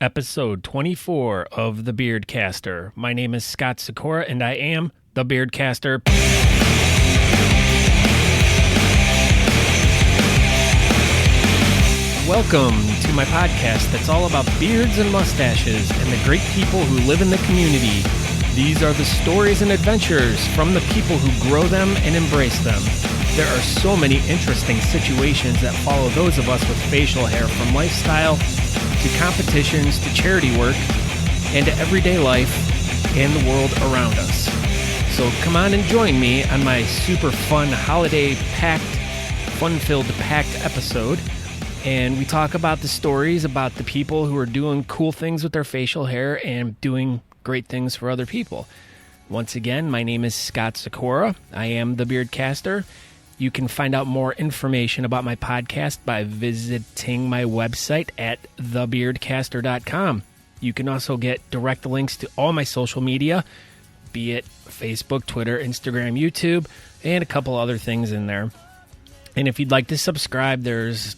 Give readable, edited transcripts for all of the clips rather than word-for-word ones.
Episode 24 of the Beardcaster. My name is Scott Sikora, and I am the Beardcaster. Welcome to my podcast that's all about beards and mustaches and the great people who live in the community. These are the stories and adventures from the people who grow them and embrace them. There are so many interesting situations that follow those of us with facial hair, from lifestyle to competitions to charity work and to everyday life and the world around us. So come on and join me on my super fun holiday-packed, fun-filled packed episode. And we talk about the stories about the people who are doing cool things with their facial hair and doing great things for other people. Once again, my name is Scott Sikora. I am the Beardcaster. You can find out more information about my podcast by visiting my website at thebeardcaster.com. You can also get direct links to all my social media, be it Facebook, Twitter, Instagram, YouTube, and a couple other things in there. And if you'd like to subscribe, there's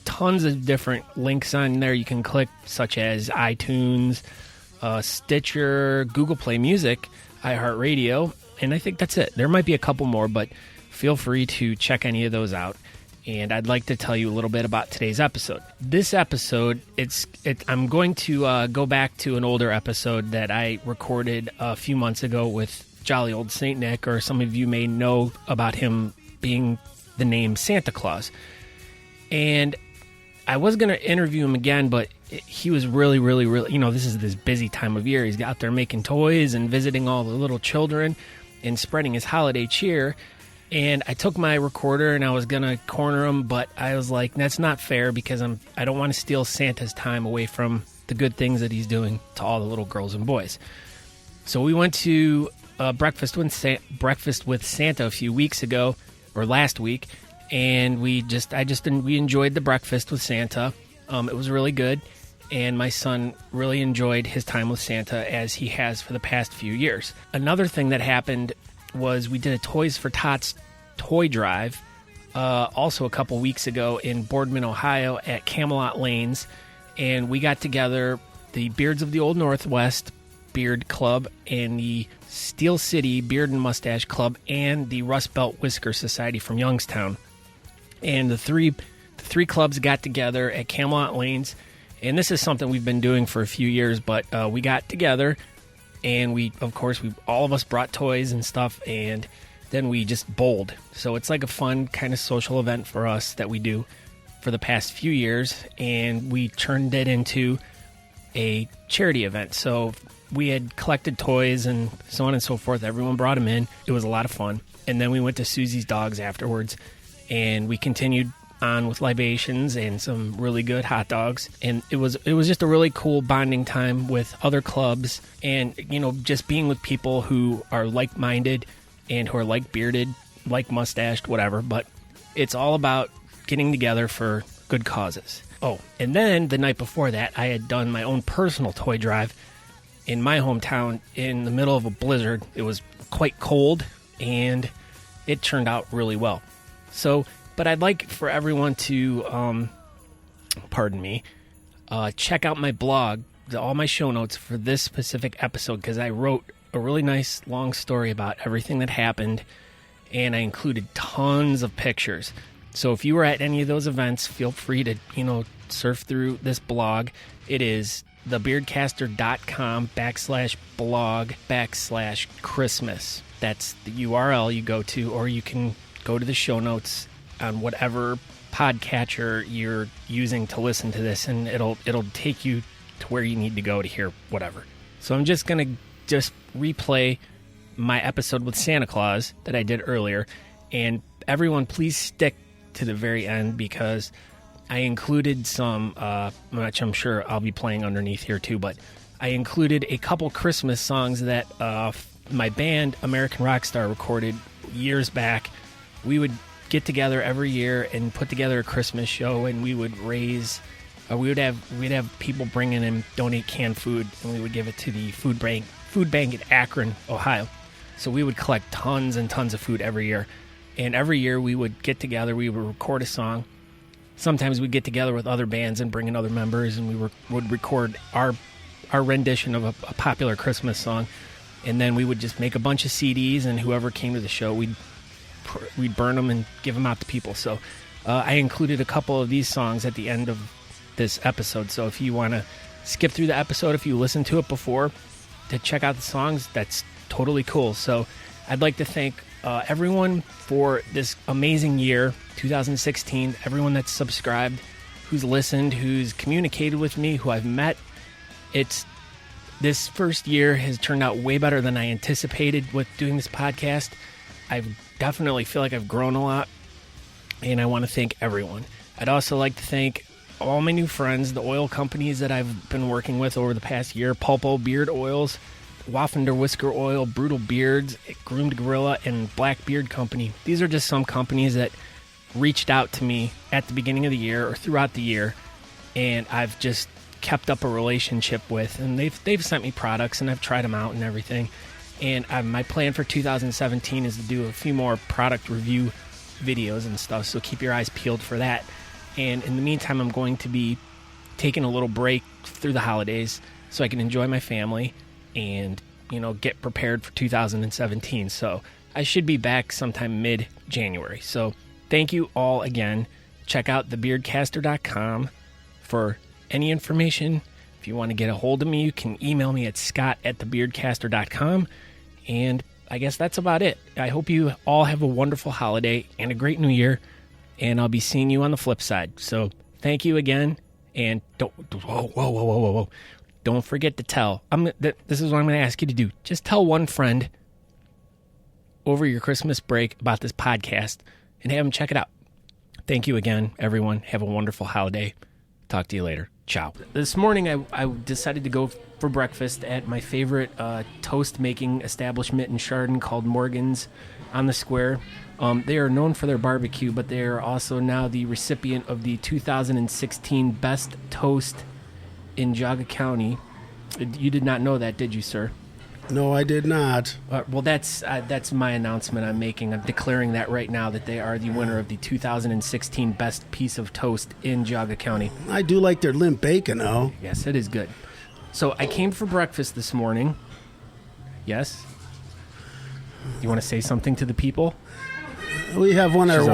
tons of different links on there you can click, such as iTunes, Stitcher, Google Play Music, iHeartRadio, and I think that's it. There might be a couple more, but feel free to check any of those out. And I'd like to tell you a little bit about today's episode. This episode, I'm going to go back to an older episode that I recorded a few months ago with jolly old Saint Nick, or some of you may know about him being the name Santa Claus. And I was going to interview him again, but he was really, this is this busy time of year. He's out there making toys and visiting all the little children and spreading his holiday cheer. And I took my recorder and I was going to corner him, but I was like, that's not fair, because I don't want to steal Santa's time away from the good things that he's doing to all the little girls and boys. So we went to breakfast with Santa a few weeks ago, or last week, and we enjoyed the breakfast with Santa. It was really good, and my son really enjoyed his time with Santa, as he has for the past few years. Another thing that happened was we did a Toys for Tots toy drive also a couple weeks ago in Boardman, Ohio at Camelot Lanes, and we got together the Beards of the Old Northwest Beard Club and the Steel City Beard and Mustache Club and the Rust Belt Whisker Society from Youngstown. And the three clubs got together at Camelot Lanes, and this is something we've been doing for a few years, but we got together, and all of us brought toys and stuff, and then we just bowled. So it's like a fun kind of social event for us that we do for the past few years, and we turned it into a charity event. So we had collected toys and so on and so forth. Everyone brought them in. It was a lot of fun. And then we went to Susie's Dogs afterwards, and we continued on with libations and some really good hot dogs. And it was just a really cool bonding time with other clubs, and just being with people who are like-minded and who are like-bearded, like-mustached, whatever. But it's all about getting together for good causes. Oh, and then the night before that, I had done my own personal toy drive in my hometown in the middle of a blizzard. It was quite cold, and it turned out really well. So, but I'd like for everyone to, check out my blog, all my show notes for this specific episode, because I wrote a really nice long story about everything that happened, and I included tons of pictures. So if you were at any of those events, feel free to, surf through this blog. It is thebeardcaster.com/blog/Christmas. That's the URL you go to, or you can go to the show notes on whatever podcatcher you're using to listen to this, and it'll take you to where you need to go to hear whatever. So I'm just going to replay my episode with Santa Claus that I did earlier, and everyone please stick to the very end, because I included some, which I'm sure I'll be playing underneath here too, but I included a couple Christmas songs that my band American Rockstar recorded years back. We would get together every year and put together a Christmas show, and we would raise, we'd have people bring in and donate canned food, and we would give it to the food bank in Akron, Ohio. So we would collect tons and tons of food every year, and every year we would get together, we would record a song, sometimes we'd get together with other bands and bring in other members, and we would record our rendition of a popular Christmas song, and then we would just make a bunch of CDs, and whoever came to the show, we'd burn them and give them out to people. So I included a couple of these songs at the end of this episode, so if you want to skip through the episode, if you listened to it before, to check out the songs, that's totally cool. So I'd like to thank everyone for this amazing year, 2016, everyone that's subscribed, who's listened, who's communicated with me, who I've met. This first year has turned out way better than I anticipated with doing this podcast. I definitely feel like I've grown a lot, and I want to thank everyone. I'd also like to thank all my new friends, the oil companies that I've been working with over the past year, Pulpo Beard Oils, Waffender Whisker Oil, Brutal Beards, Groomed Gorilla, and Black Beard Company. These are just some companies that reached out to me at the beginning of the year or throughout the year, and I've just kept up a relationship with, and they've sent me products, and I've tried them out and everything. And my plan for 2017 is to do a few more product review videos and stuff, so keep your eyes peeled for that. And in the meantime, I'm going to be taking a little break through the holidays so I can enjoy my family and, get prepared for 2017. So I should be back sometime mid-January. So thank you all again. Check out thebeardcaster.com for any information. If you want to get a hold of me, you can email me at scott@thebeardcaster.com. And I guess that's about it. I hope you all have a wonderful holiday and a great new year. And I'll be seeing you on the flip side. So thank you again. And whoa. Don't forget to tell. This is what I'm going to ask you to do. Just tell one friend over your Christmas break about this podcast and have them check it out. Thank you again, everyone. Have a wonderful holiday. Talk to you later. Ciao. This morning, I decided to go for breakfast at my favorite toast-making establishment in Chardon called Morgan's on the Square. They are known for their barbecue, but they are also now the recipient of the 2016 Best Toast in Geauga County. You did not know that, did you, sir? No, I did not. Well, that's my announcement I'm making. I'm declaring that right now, that they are the winner of the 2016 Best Piece of Toast in Geauga County. I do like their limp bacon, though. Yes, it is good. So I came for breakfast this morning. Yes? You want to say something to the people? We have one of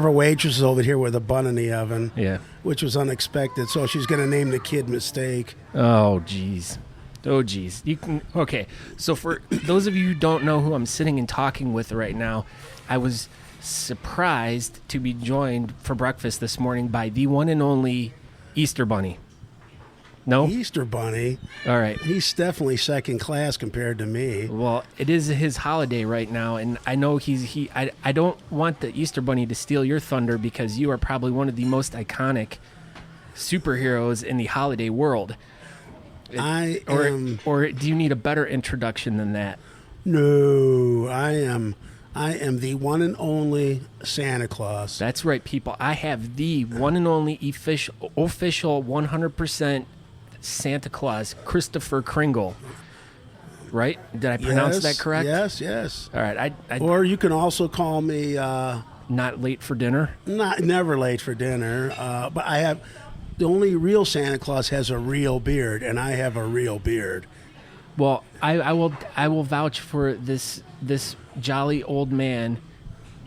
our waitresses over here with a bun in the oven. Yeah. Which was unexpected, so she's going to name the kid Mistake. Oh, geez. Okay. So for those of you who don't know who I'm sitting and talking with right now, I was surprised to be joined for breakfast this morning by the one and only Easter Bunny. No? Easter Bunny? All right. He's definitely second class compared to me. Well, it is his holiday right now, and I know I don't want the Easter Bunny to steal your thunder because you are probably one of the most iconic superheroes in the holiday world. Or do you need a better introduction than that? No, I am the one and only Santa Claus. That's right, people. I have the one and only official 100% Santa Claus, Christopher Kringle. Right? Did I pronounce that correct? Yes. All right. Or you can also call me... not late for dinner? Never late for dinner. But I have... The only real Santa Claus has a real beard, and I have a real beard. Well, I will vouch for this jolly old man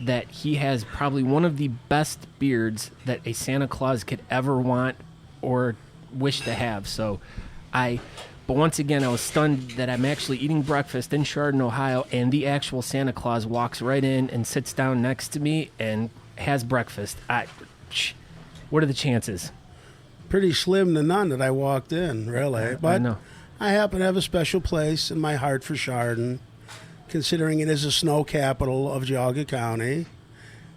that he has probably one of the best beards that a Santa Claus could ever want or wish to have. But once again, I was stunned that I'm actually eating breakfast in Chardon, Ohio, and the actual Santa Claus walks right in and sits down next to me and has breakfast. What are the chances? Pretty slim to none that I walked in, really. But I know. I happen to have a special place in my heart for Chardon, considering it is a snow capital of Geauga County.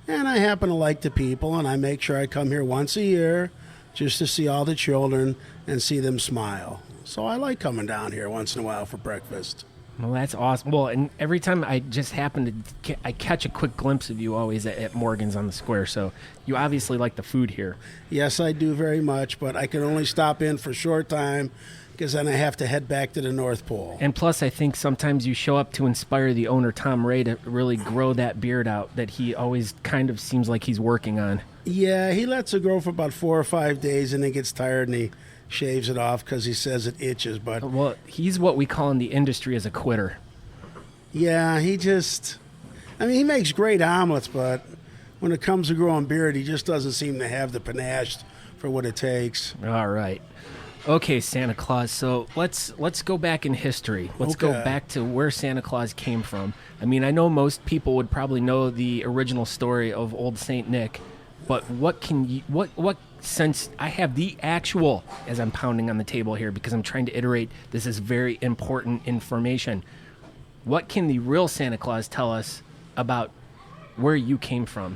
And I happen to like the people, and I make sure I come here once a year just to see all the children and see them smile. So I like coming down here once in a while for breakfast. Well, that's awesome. Well, and every time I just happen to I catch a quick glimpse of you always at Morgan's on the Square, so you obviously like the food here. Yes, I do very much, but I can only stop in for a short time because then I have to head back to the North Pole. And plus, I think sometimes you show up to inspire the owner, Tom Ray, to really grow that beard out that he always kind of seems like he's working on. Yeah, he lets it grow for about 4 or 5 days and then gets tired and he shaves it off because he says it itches. But Well, he's what we call in the industry as a quitter. yeah, he makes great omelets, but when it comes to growing beard, he just doesn't seem to have the panache for what it takes. All right. Okay, Santa Claus. So let's go back in history. Let's go Okay. back to where Santa Claus came from. I mean, I know most people would probably know the original story of Old Saint Nick, but what since I have the actual, as I'm pounding on the table here because I'm trying to iterate, this is very important information. What can the real Santa Claus tell us about where you came from?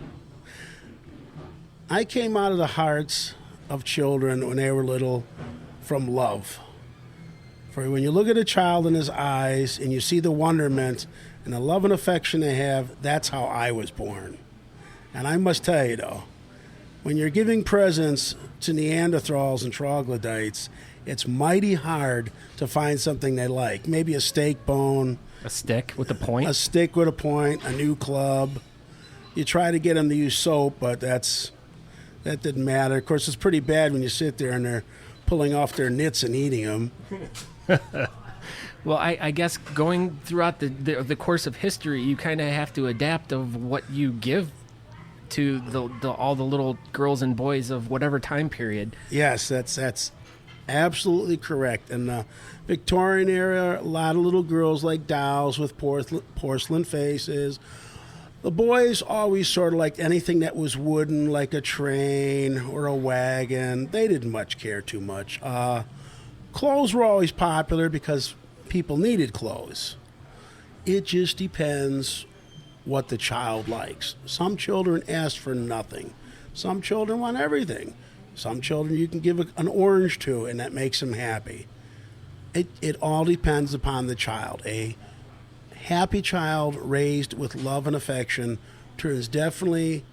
I came out of the hearts of children when they were little from love. For when you look at a child in his eyes and you see the wonderment and the love and affection they have, that's how I was born. And I must tell you, though, when you're giving presents to Neanderthals and troglodytes, it's mighty hard to find something they like. Maybe a steak bone, A stick with a point? a stick with a point, a new club. You try to get them to use soap, but that didn't matter. Of course, it's pretty bad when you sit there and they're pulling off their knits and eating them. Well, I guess going throughout the course of history, you kind of have to adapt of what you give to all the little girls and boys of whatever time period. Yes, that's absolutely correct. In the Victorian era, a lot of little girls like dolls with porcelain faces. The boys always sort of liked anything that was wooden, like a train or a wagon. They didn't much care too much. Clothes were always popular because people needed clothes. It just depends what the child likes. Some children ask for nothing. Some children want everything. Some children you can give an orange to, and that makes them happy. It all depends upon the child. A happy child raised with love and affection turns definitely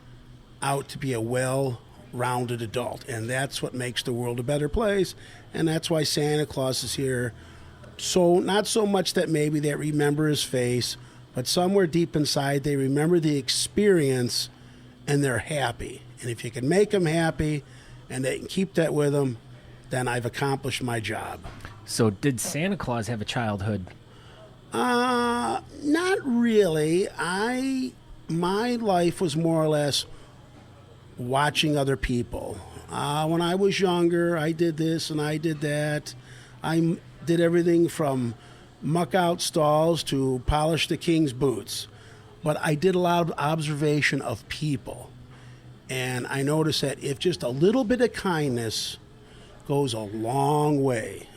out to be a well-rounded adult, and that's what makes the world a better place, and that's why Santa Claus is here. So not so much that maybe they remember his face, but somewhere deep inside they remember the experience and they're happy. And if you can make them happy and they can keep that with them, then I've accomplished my job. So did Santa Claus have a childhood? Not really. My life was more or less watching other people. When I was younger, I did this and I did that. I did everything from muck out stalls to polish the king's boots. But I did a lot of observation of people. And I noticed that if just a little bit of kindness goes a long way.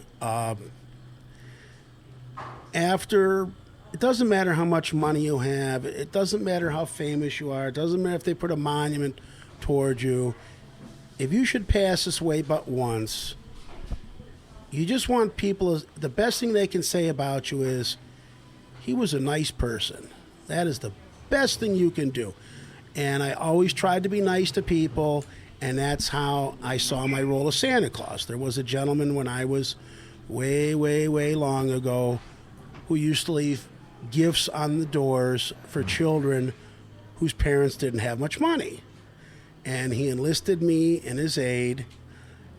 It doesn't matter how much money you have. It doesn't matter how famous you are. It doesn't matter if they put a monument towards you. If you should pass this way but once, you just want people, the best thing they can say about you is, he was a nice person. That is the best thing you can do. And I always tried to be nice to people, and that's how I saw my role as Santa Claus. There was a gentleman when I was way, way, way long ago who used to leave gifts on the doors for children whose parents didn't have much money. And he enlisted me in his aid,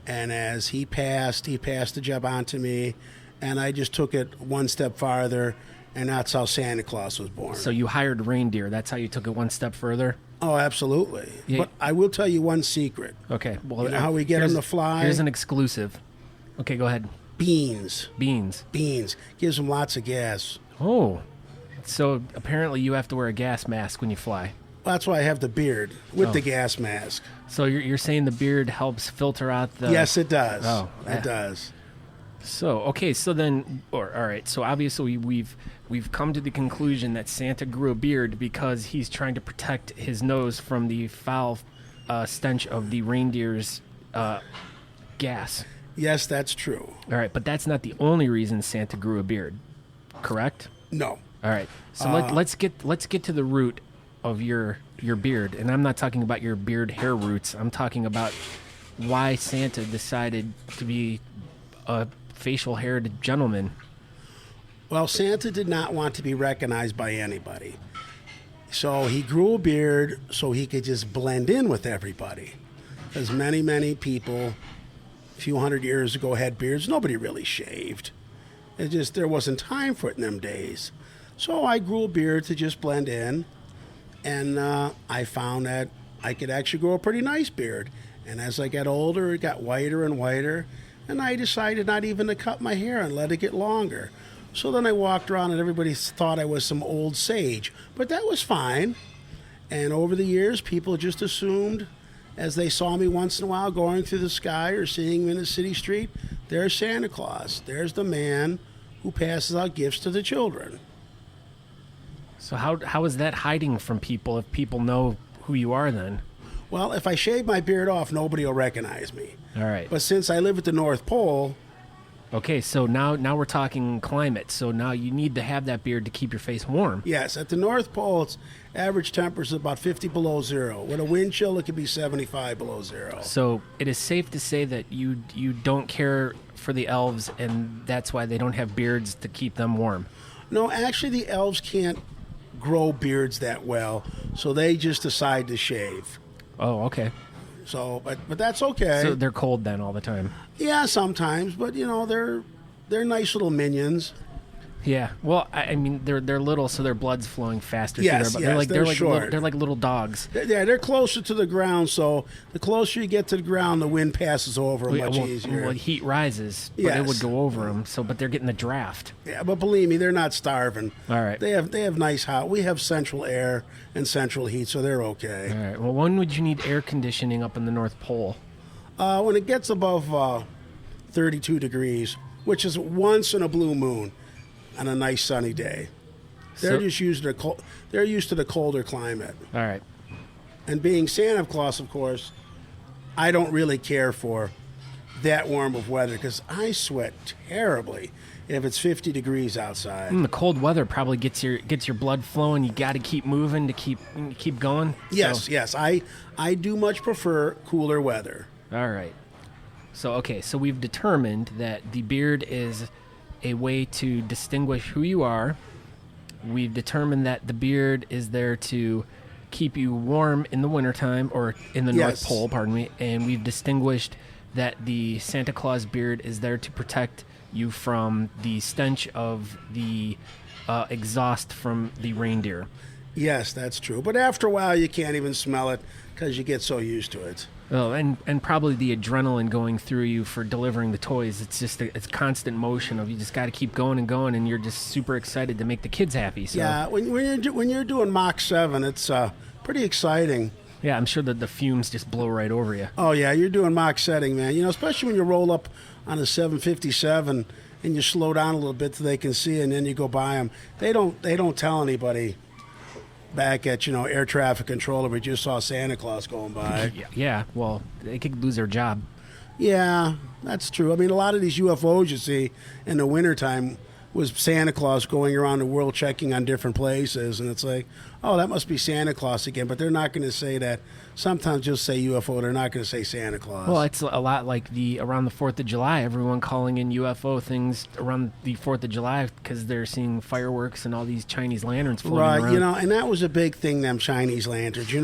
and as he passed the job on to me, and I just took it one step farther, and that's how Santa Claus was born. So you hired reindeer. That's how you took it one step further? Oh, absolutely. Yeah. But I will tell you one secret. Okay. Well, You know how we get them to fly? Here's an exclusive. Okay, go ahead. Beans. Beans. Gives them lots of gas. Oh. So apparently you have to wear a gas mask when you fly. Well, that's why I have the beard with the gas mask. So you're saying the beard helps filter out the... Yes, it does. Oh, It does. So, okay, so then, all right, so obviously we've come to the conclusion that Santa grew a beard because he's trying to protect his nose from the foul stench of the reindeer's gas. Yes, that's true. All right, but that's not the only reason Santa grew a beard, correct? No. All right, so let's get to the root of your beard, and I'm not talking about your beard hair roots. I'm talking about why Santa decided to be a facial-haired gentleman. Well, Santa did not want to be recognized by anybody. So he grew a beard so he could just blend in with everybody. Because many, many people a few hundred years ago had beards. Nobody really shaved. It just, there wasn't time for it in them days. So I grew a beard to just blend in. And I found that I could actually grow a pretty nice beard. And as I got older, it got whiter and whiter. And I decided not even to cut my hair and let it get longer. So then I walked around and everybody thought I was some old sage. But that was fine. And over the years, people just assumed, as they saw me once in a while going through the sky or seeing me in the city street, there's Santa Claus. There's the man who passes out gifts to the children. So how is that hiding from people if people know who you are then? Well, if I shave my beard off, nobody will recognize me. All right. But since I live at the North Pole... Okay, so now we're talking climate. So now you need to have that beard to keep your face warm. Yes, at the North Pole, its average temperature is about 50 below zero. With a wind chill, it could be 75 below zero. So it is safe to say that you don't care for the elves, and that's why they don't have beards to keep them warm. No, actually, the elves can't grow beards that well, so they just decide to shave. Oh, okay. So, but that's okay. So they're cold then all the time. Yeah, sometimes, but you know they're nice little minions. Yeah. Well, I mean they're little, so their blood's flowing faster. Yes, through yes, they're short. They're like little dogs. Yeah, they're closer to the ground, so the closer you get to the ground, the wind passes over much easier. Well, heat rises, but Yes. it would go over them. So, but they're getting the draft. Yeah, but believe me, they're not starving. All right. They have nice hot. We have central air and central heat, so they're okay. All right. Well, when would you need air conditioning up in the North Pole? When it gets above 32 degrees, which is once in a blue moon, on a nice sunny day, they're just used to they're used to the colder climate. All right. And being Santa Claus, of course, I don't really care for that warm of weather because I sweat terribly if it's 50 degrees outside. The cold weather probably gets your blood flowing. You got to keep moving to keep going. Yes, yes. I do much prefer cooler weather. All right. So we've determined that the beard is a way to distinguish who you are. We've determined that the beard is there to keep you warm in the wintertime, or in the North Pole, pardon me. And we've distinguished that the Santa Claus beard is there to protect you from the stench of the exhaust from the reindeer. Yes, that's true. But after a while, you can't even smell it because you get so used to it. Oh, and probably the adrenaline going through you for delivering the toys. It's just it's constant motion of you just got to keep going and going, and you're just super excited to make the kids happy. So. Yeah, when you're doing Mach 7, it's pretty exciting. Yeah, I'm sure that the fumes just blow right over you. Oh yeah, you're doing Mach setting, man. You know, especially when you roll up on a 757 and you slow down a little bit so they can see, and then you go by them. They don't tell anybody. Back at, air traffic controller, we just saw Santa Claus going by. Yeah, well, they could lose their job. Yeah, that's true. I mean, a lot of these UFOs you see in the wintertime was Santa Claus going around the world checking on different places, and it's like, oh, that must be Santa Claus again, but they're not going to say that. Sometimes just say UFO, they're not going to say Santa Claus. Well, it's a lot like around the 4th of July, everyone calling in UFO things around the 4th of July because they're seeing fireworks and all these Chinese lanterns floating around. Right, and that was a big thing, them Chinese lanterns.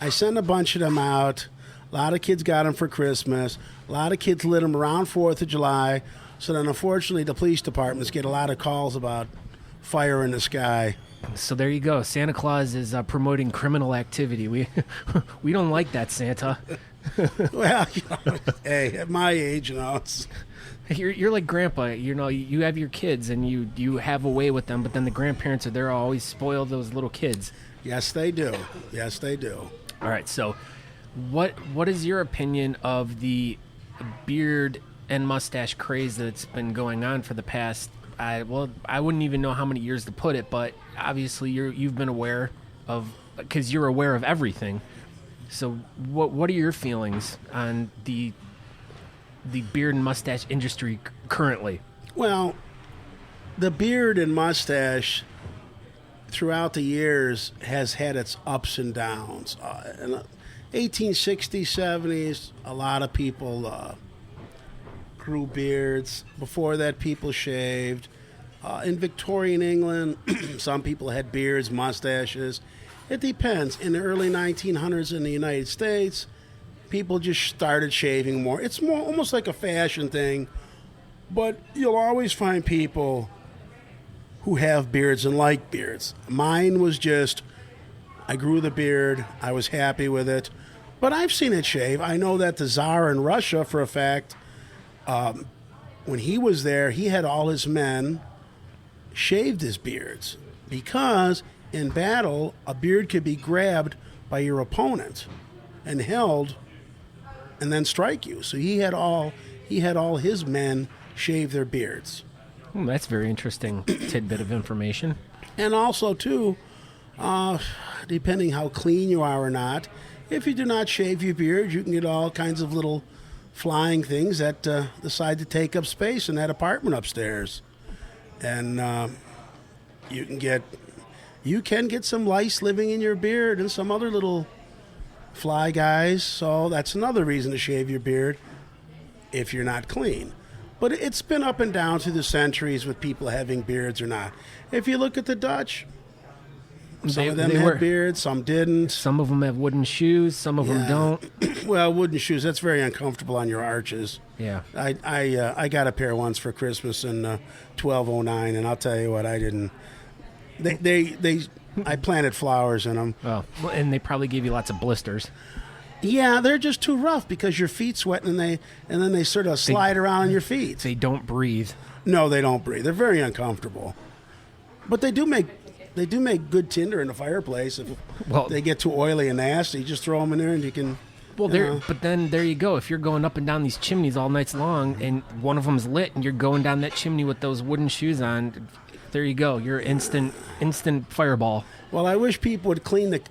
I sent a bunch of them out. A lot of kids got them for Christmas. A lot of kids lit them around 4th of July. So then, unfortunately, the police departments get a lot of calls about fire in the sky. So there you go. Santa Claus is promoting criminal activity. We don't like that, Santa. Well, hey, at my age, it's... You're like Grandpa. You have your kids and you have a way with them, but then the grandparents are there always spoil those little kids. Yes, they do. Yes, they do. All right. So, what is your opinion of the beard and mustache craze that's been going on for the past? I wouldn't even know how many years to put it, but obviously you've been aware of, because you're aware of everything. So what are your feelings on the beard and mustache industry currently? Well, the beard and mustache throughout the years has had its ups and downs. In the 1860s, 70s, a lot of people grew beards. Before that, people shaved. In Victorian England, some people had beards, mustaches. It depends. In the early 1900s in the United States, people just started shaving more. It's more almost like a fashion thing, but you'll always find people who have beards and like beards. Mine was just, I grew the beard, I was happy with it, but I've seen it shave. I know that the Tsar in Russia, for a fact, when he was there, he had all his men shaved his beards because in battle, a beard could be grabbed by your opponent and held and then strike you. So he had all his men shave their beards. That's very interesting tidbit of information. And also, too, depending how clean you are or not, if you do not shave your beard, you can get all kinds of little flying things that decide to take up space in that apartment upstairs. And you can get some lice living in your beard and some other little fly guys. So that's another reason to shave your beard if you're not clean. But it's been up and down through the centuries with people having beards or not. If you look at the Dutch, some of them had beards, some didn't. Some of them have wooden shoes, some of them don't. Well, wooden shoes, that's very uncomfortable on your arches. Yeah. I got a pair once for Christmas in 1209, and I'll tell you what, I didn't. I planted flowers in them. Oh, well, and they probably gave you lots of blisters. Yeah, they're just too rough because your feet sweat and then they sort of slide around on your feet. They don't breathe. No, they don't breathe. They're very uncomfortable. But they do make good tinder in the fireplace. If they get too oily and nasty, just throw them in there and you can. Well, but then there you go. If you're going up and down these chimneys all nights long and one of them's lit and you're going down that chimney with those wooden shoes on, there you go. You're instant fireball. Well, I wish people would clean the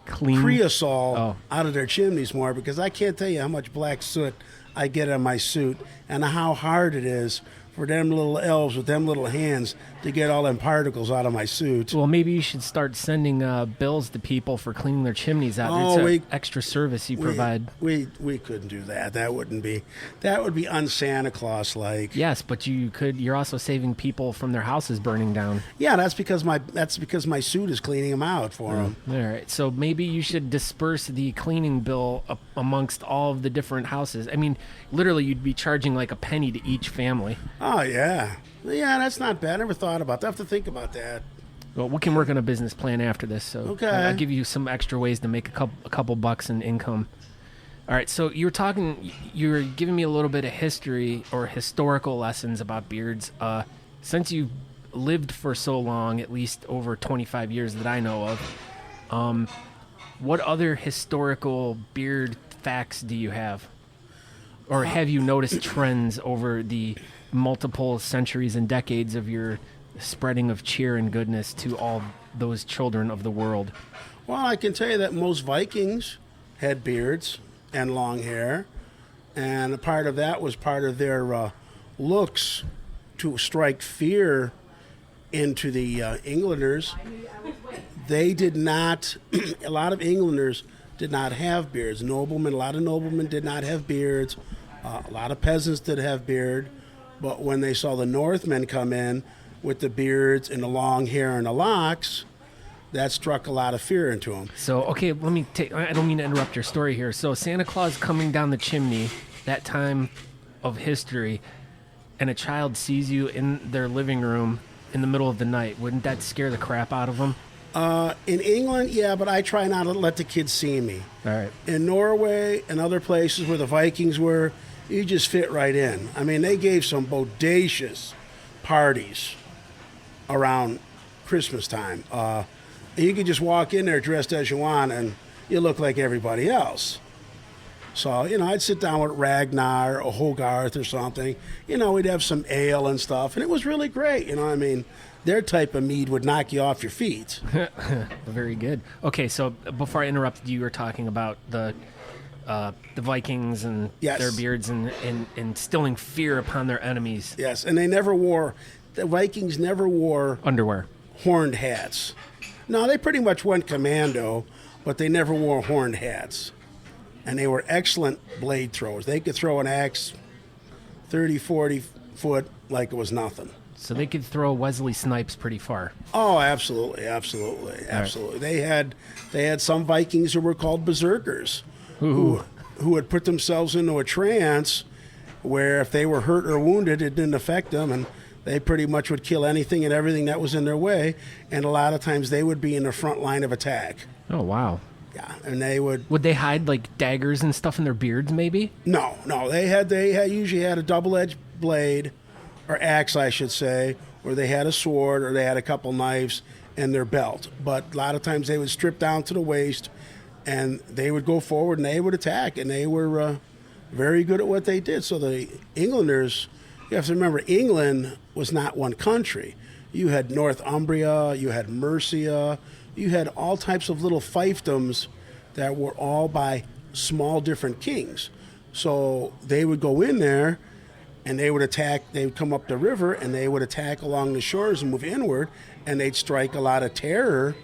creosol out of their chimneys more, because I can't tell you how much black soot I get on my suit and how hard it is for them little elves with them little hands to get all them particles out of my suit. Well, maybe you should start sending bills to people for cleaning their chimneys out. It's an extra service you provide. We couldn't do that. That would be un-Santa Claus-like. Yes, but you're also saving people from their houses burning down. Yeah, that's because my suit is cleaning them out for them. All right, so maybe you should disperse the cleaning bill amongst all of the different houses. I mean, literally, you'd be charging like a penny to each family. Oh, yeah. Yeah, that's not bad. I never thought about that. I have to think about that. Well, we can work on a business plan after this, so okay. I'll give you some extra ways to make a couple bucks in income. All right, so you were giving me a little bit of history or historical lessons about beards. Since you've lived for so long, at least over 25 years that I know of, what other historical beard facts do you have? Or have you noticed trends over the multiple centuries and decades of your spreading of cheer and goodness to all those children of the world? Well, I can tell you that most Vikings had beards and long hair, and a part of that was part of their looks to strike fear into the Englanders. They did not, a lot of Englanders did not have beards. A lot of noblemen did not have beards. A lot of peasants did have beard. But when they saw the Northmen come in with the beards and the long hair and the locks, that struck a lot of fear into them. So, okay, I don't mean to interrupt your story here. So Santa Claus coming down the chimney, that time of history, and a child sees you in their living room in the middle of the night, wouldn't that scare the crap out of them? In England, yeah, but I try not to let the kids see me. All right. In Norway and other places where the Vikings were, you just fit right in. I mean, they gave some bodacious parties around Christmas time. You could just walk in there dressed as you want, and you look like everybody else. So, I'd sit down with Ragnar or Hogarth or something. We'd have some ale and stuff, and it was really great. Their type of mead would knock you off your feet. Very good. Okay, so before I interrupted, you were talking about the Vikings and their beards and instilling fear upon their enemies. Yes, and the Vikings never wore underwear, horned hats. No, they pretty much went commando, but they never wore horned hats. And they were excellent blade throwers. They could throw an axe 30, 40 foot like it was nothing. So they could throw Wesley Snipes pretty far. Oh, absolutely. Right. They had some Vikings who were called berserkers, who would put themselves into a trance where if they were hurt or wounded, it didn't affect them, and they pretty much would kill anything and everything that was in their way. And a lot of times they would be in the front line of attack. Oh, wow. Yeah, and they would. Would they hide like daggers and stuff in their beards? Maybe. No. They usually had a double-edged blade, or axe, I should say, or they had a sword, or they had a couple knives in their belt. But a lot of times they would strip down to the waist, and they would go forward and they would attack, and they were very good at what they did. So the Englanders, you have to remember, England was not one country. You had Northumbria, you had Mercia, you had all types of little fiefdoms that were all by small different kings. So they would go in there and they would attack. They would come up the river and they would attack along the shores and move inward, and they'd strike a lot of terror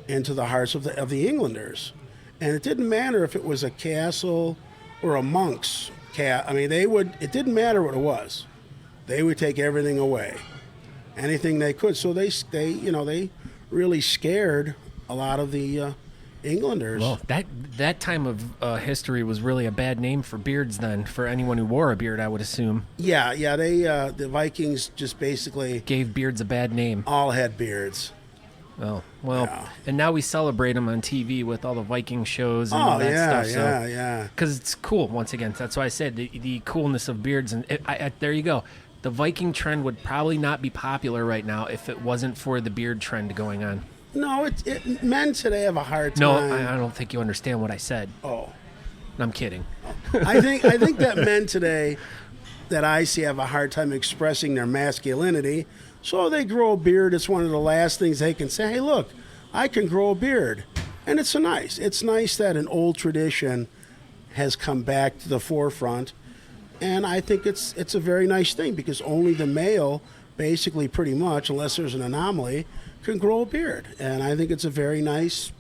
into the hearts of the Englanders. And it didn't matter if it was a castle or a monk's it didn't matter what it was. They would take everything away, anything they could. So they really scared a lot of the Englanders. Well, that time of history was really a bad name for beards then, for anyone who wore a beard, I would assume. Yeah, they the Vikings just basically gave beards a bad name. All had beards. Oh, well, yeah. And now we celebrate them on TV with all the Viking shows and all that stuff. Yeah. Because it's cool, once again. That's why I said the coolness of beards. And there you go. The Viking trend would probably not be popular right now if it wasn't for the beard trend going on. No, men today have a hard time. No, I don't think you understand what I said. Oh. I'm kidding. I think that men today that I see have a hard time expressing their masculinity, so they grow a beard. It's one of the last things they can say. Hey, look, I can grow a beard. And it's nice that an old tradition has come back to the forefront. And I think it's a very nice thing, because only the male, basically pretty much, unless there's an anomaly, can grow a beard. And I think it's a very nice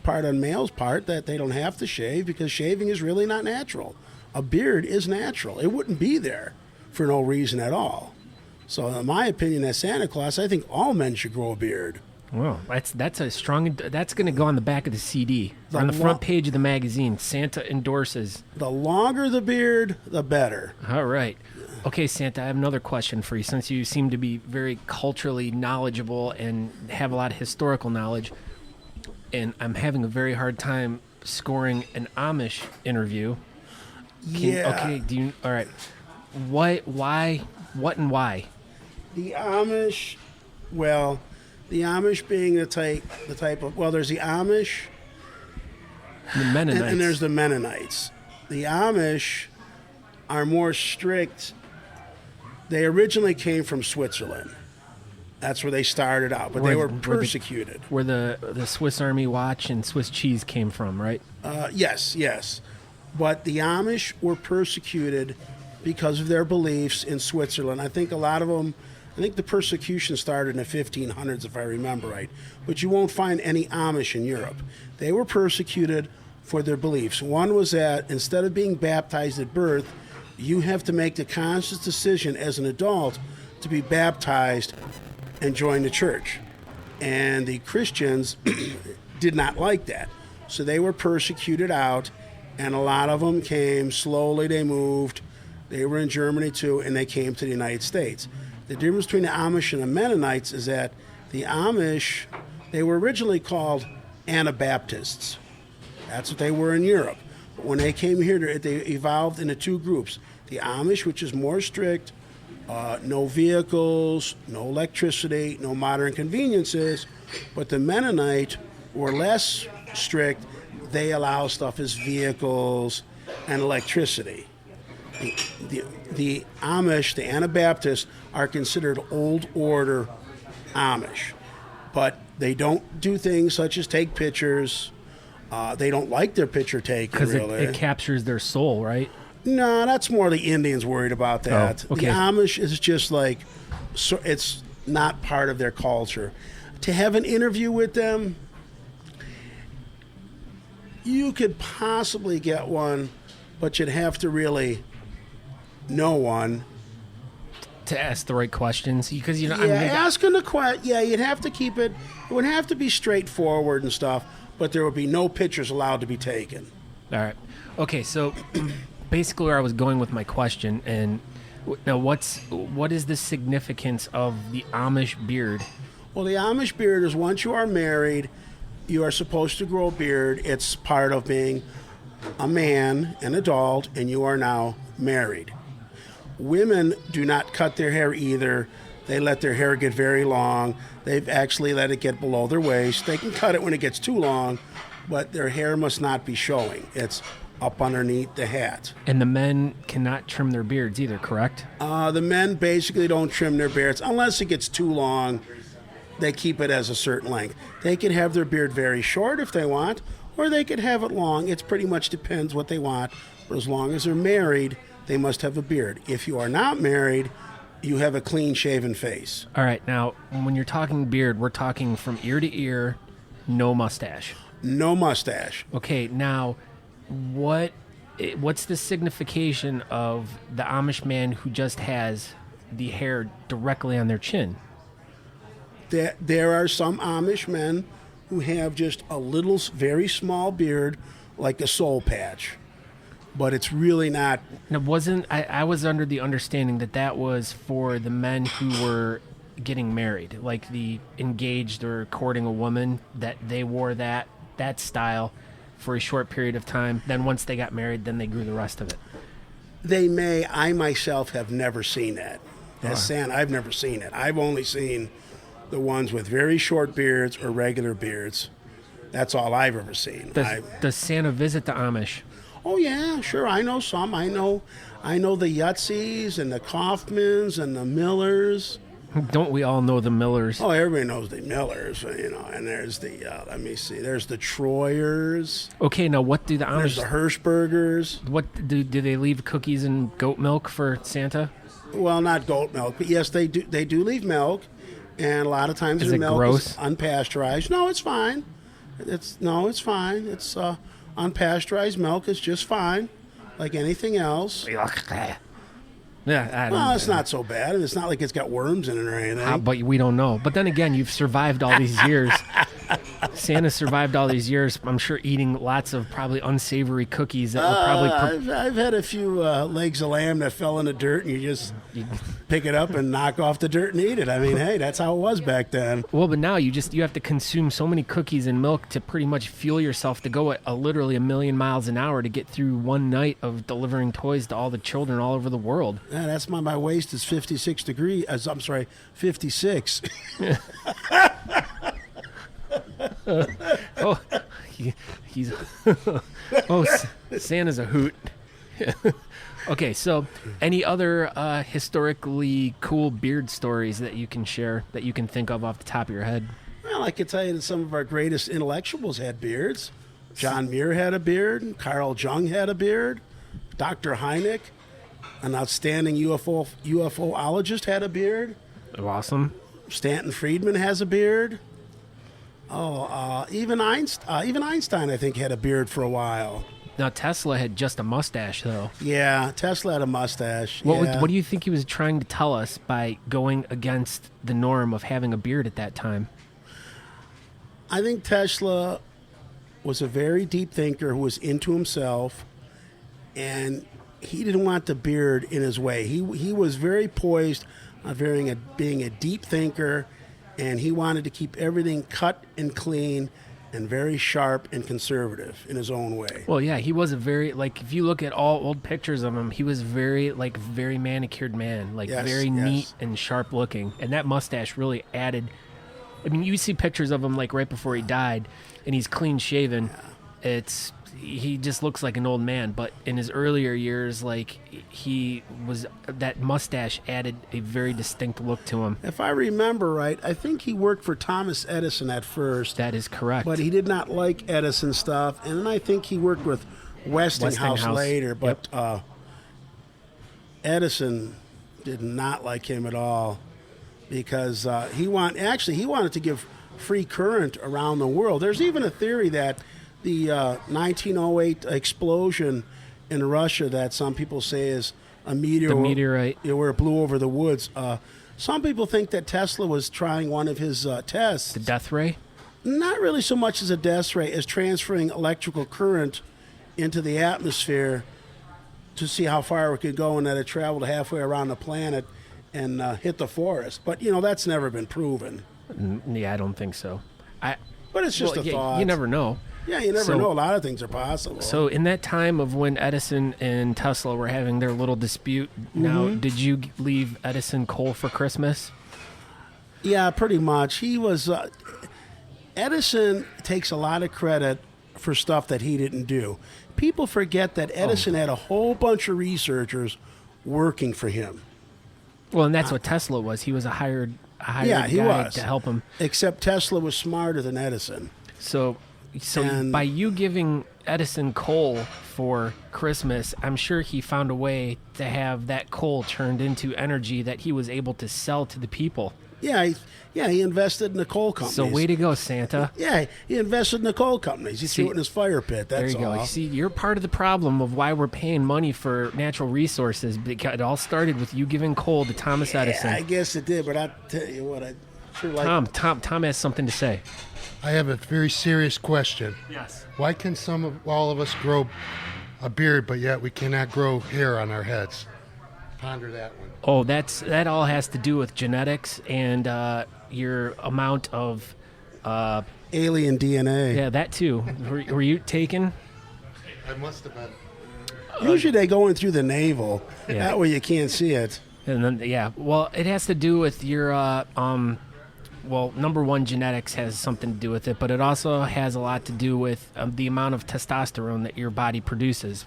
part on male's part that they don't have to shave, because shaving is really not natural. A beard is natural. It wouldn't be there for no reason at all. So in my opinion, as Santa Claus, I think all men should grow a beard. Well, that's going to go on the back of the CD, on the front page of the magazine. Santa endorses. The longer the beard, the better. All right. Okay, Santa, I have another question for you, since you seem to be very culturally knowledgeable and have a lot of historical knowledge, and I'm having a very hard time scoring an Amish interview. All right. What and why? The Amish, well, the Amish being the type of, well, there's the Amish, the Mennonites, and there's the Mennonites. The Amish are more strict. They originally came from Switzerland. That's where they started out, but they were persecuted. Where the Swiss Army watch and Swiss cheese came from, right? Yes. But the Amish were persecuted because of their beliefs in Switzerland. I think a lot of them, the persecution started in the 1500s, if I remember right. But you won't find any Amish in Europe. They were persecuted for their beliefs. One was that instead of being baptized at birth, you have to make the conscious decision as an adult to be baptized and join the church. And the Christians did not like that. So they were persecuted out, and a lot of them came slowly. They moved. They were in Germany too, and they came to the United States. The difference between the Amish and the Mennonites is that the Amish, they were originally called Anabaptists. That's what they were in Europe. But when they came here, they evolved into two groups. The Amish, which is more strict, no vehicles, no electricity, no modern conveniences. But the Mennonite were less strict. They allow stuff as vehicles and electricity. The Amish, the Anabaptists, are considered old order Amish. But they don't do things such as take pictures. They don't like their picture taken, really. Because it captures their soul, right? No, that's more the Indians worried about that. Oh, okay. The Amish is just like, so it's not part of their culture. To have an interview with them, you could possibly get one, but you'd have to really know one. to ask the right questions because Yeah, asking the question. Yeah, you'd have to keep it. It would have to be straightforward and stuff, but there would be no pictures allowed to be taken. All right. Okay, so basically where I was going with my question, and now what is the significance of the Amish beard? Well, the Amish beard is once you are married, you are supposed to grow a beard. It's part of being a man, an adult, and you are now married. Women do not cut their hair either. They let their hair get very long. They've actually let it get below their waist. They can cut it when it gets too long, but their hair must not be showing. It's up underneath the hat. And the men cannot trim their beards either, correct? The men basically don't trim their beards unless it gets too long. They keep it as a certain length. They can have their beard very short if they want, or they could have it long. It pretty much depends what they want. But as long as they're married, they must have a beard. If you are not married, you have a clean-shaven face. All right. Now, when you're talking beard, we're talking from ear to ear, no mustache. No mustache. Okay. Now, what's the signification of the Amish man who just has the hair directly on their chin? There are some Amish men who have just a little, very small beard, like a soul patch. But it's really not. Now, I was under the understanding that was for the men who were getting married, like the engaged or courting a woman, that they wore that style for a short period of time. Then once they got married, then they grew the rest of it. They may. I myself have never seen that. As Santa, I've never seen it. I've only seen the ones with very short beards or regular beards. That's all I've ever seen. Does Santa visit the Amish? Oh yeah, sure. I know some. I know the Yutsies and the Kaufmans and the Millers. Don't we all know the Millers? Oh, everybody knows the Millers, And there's the let me see. There's the Troyers. Okay, now what do the Amish? There's the Hirschbergers. What do they leave cookies and goat milk for Santa? Well, not goat milk, but yes, they do. They do leave milk, and a lot of times their milk is unpasteurized. No, it's fine. It's fine. It's unpasteurized milk is just fine, like anything else. Yeah, well, it's not so bad, and it's not like it's got worms in it or anything. But we don't know. But then again, you've survived all these years. Santa survived all these years. I'm sure eating lots of probably unsavory cookies that were probably. I've had a few legs of lamb that fell in the dirt, and you just pick it up and knock off the dirt and eat it. I mean, hey, that's how it was back then. Well, but now you have to consume so many cookies and milk to pretty much fuel yourself to go at literally 1,000,000 miles an hour to get through one night of delivering toys to all the children all over the world. Yeah, that's my waist is 56 degrees. I'm sorry, 56. Oh, he's Santa's a hoot. Okay, so any other historically cool beard stories that you can share that you can think of off the top of your head? Well, I can tell you that some of our greatest intellectuals had beards. John Muir had a beard. Carl Jung had a beard. Dr. Hynek, an outstanding UFOologist, had a beard. Awesome. Stanton Friedman has a beard. Even Einstein, I think, had a beard for a while. Now, Tesla had just a mustache, though. Yeah, Tesla had a mustache. What do you think he was trying to tell us by going against the norm of having a beard at that time? I think Tesla was a very deep thinker who was into himself, and he didn't want the beard in his way. He was very poised on being a deep thinker, and he wanted to keep everything cut and clean and very sharp and conservative in his own way. Well, yeah, he was a very, if you look at all old pictures of him, he was very manicured man, very neat and sharp looking. And that mustache really added, I mean, you see pictures of him right before he died, and he's clean shaven. Yeah. He just looks like an old man, but in his earlier years, that mustache added a very distinct look to him. If I remember right, I think he worked for Thomas Edison at first. That is correct. But he did not like Edison stuff, and then I think he worked with Westinghouse later, but Edison did not like him at all because he wanted to give free current around the world. There's even a theory that the 1908 explosion in Russia that some people say is a meteor. The meteorite. Where it blew over the woods. Some people think that Tesla was trying one of his tests. The death ray? Not really so much as a death ray as transferring electrical current into the atmosphere to see how far it could go, and that it traveled halfway around the planet and hit the forest. But, that's never been proven. Yeah, I don't think so. But it's just a thought. You never know. Yeah, you never know. A lot of things are possible. So in that time of when Edison and Tesla were having their little dispute, now, did you leave Edison coal for Christmas? Yeah, pretty much. He was... Edison takes a lot of credit for stuff that he didn't do. People forget that Edison had a whole bunch of researchers working for him. Well, and that's what Tesla was. He was a hired guy to help him. Except Tesla was smarter than Edison. So by you giving Edison coal for Christmas, I'm sure he found a way to have that coal turned into energy that he was able to sell to the people. Yeah, he invested in the coal companies. So way to go, Santa. Yeah, he invested in the coal companies. He threw it in his fire pit, that's all. There you go. You see, you're part of the problem of why we're paying money for natural resources. Because it all started with you giving coal to Thomas Edison. I guess it did, but I'll tell you what, I sure like... Tom has something to say. I have a very serious question. Yes. Why can all of us grow a beard, but yet we cannot grow hair on our heads? Ponder that one. Oh, that all has to do with genetics and your amount of alien DNA. Yeah, that too. Were you taken? I must have been. Usually they go in through the navel. Yeah. That way you can't see it. And then well, it has to do with your number one, genetics has something to do with it, but it also has a lot to do with the amount of testosterone that your body produces.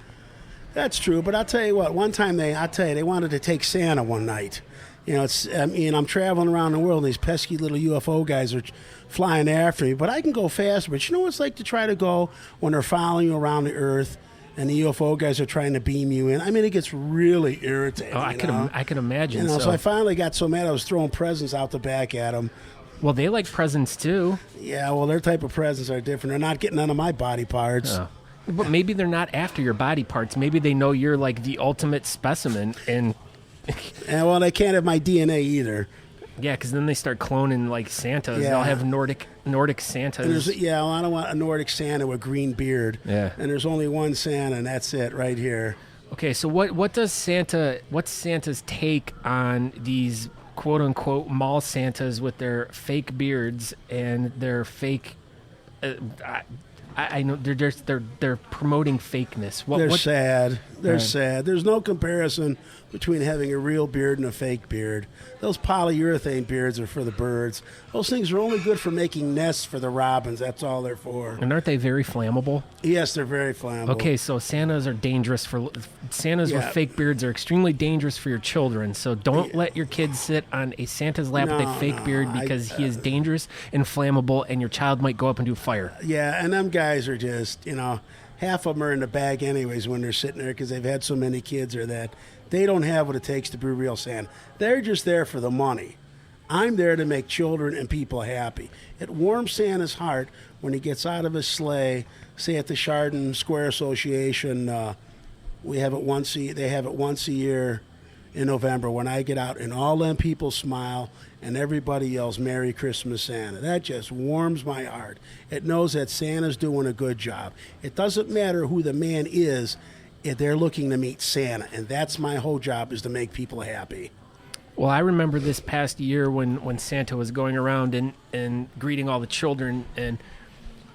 That's true, but I'll tell you what. One time they wanted to take Santa one night. I'm traveling around the world, and these pesky little UFO guys are flying after me. But I can go faster. But you know what it's like to try to go when they're following you around the Earth, and the UFO guys are trying to beam you in. I mean, it gets really irritating. Oh, I can imagine. So I finally got so mad I was throwing presents out the back at them. Well, they like presents too. Yeah, well, their type of presents are different. They're not getting none of my body parts. Oh. But maybe they're not after your body parts. Maybe they know you're like the ultimate specimen, and well, they can't have my DNA either. Yeah, because then they start cloning like Santas. Yeah. They'll have Nordic Santas. Well, I don't want a Nordic Santa with green beard. Yeah, and there's only one Santa, and that's it right here. Okay, so what's Santa's take on these quote unquote mall Santas with their fake beards and their fake? I know they're promoting fakeness. They're sad. They're sad. There's no comparison between having a real beard and a fake beard. Those polyurethane beards are for the birds. Those things are only good for making nests for the robins. That's all they're for. And aren't they very flammable? Yes, they're very flammable. Okay, so Santas are dangerous with fake beards are extremely dangerous for your children. So don't let your kids sit on a Santa's lap with a fake beard because he is dangerous and flammable, and your child might go up into a fire. Yeah, and them guys are just, half of them are in the bag anyways when they're sitting there because they've had so many kids or that. They don't have what it takes to be real Santa. They're just there for the money. I'm there to make children and people happy. It warms Santa's heart when he gets out of his sleigh, say at the Chardon Square Association. They have it once a year in November when I get out and all them people smile and everybody yells, "Merry Christmas, Santa." That just warms my heart. It knows that Santa's doing a good job. It doesn't matter who the man is. They're looking to meet Santa, and that's my whole job, is to make people happy. Well, I remember this past year when Santa was going around and greeting all the children, and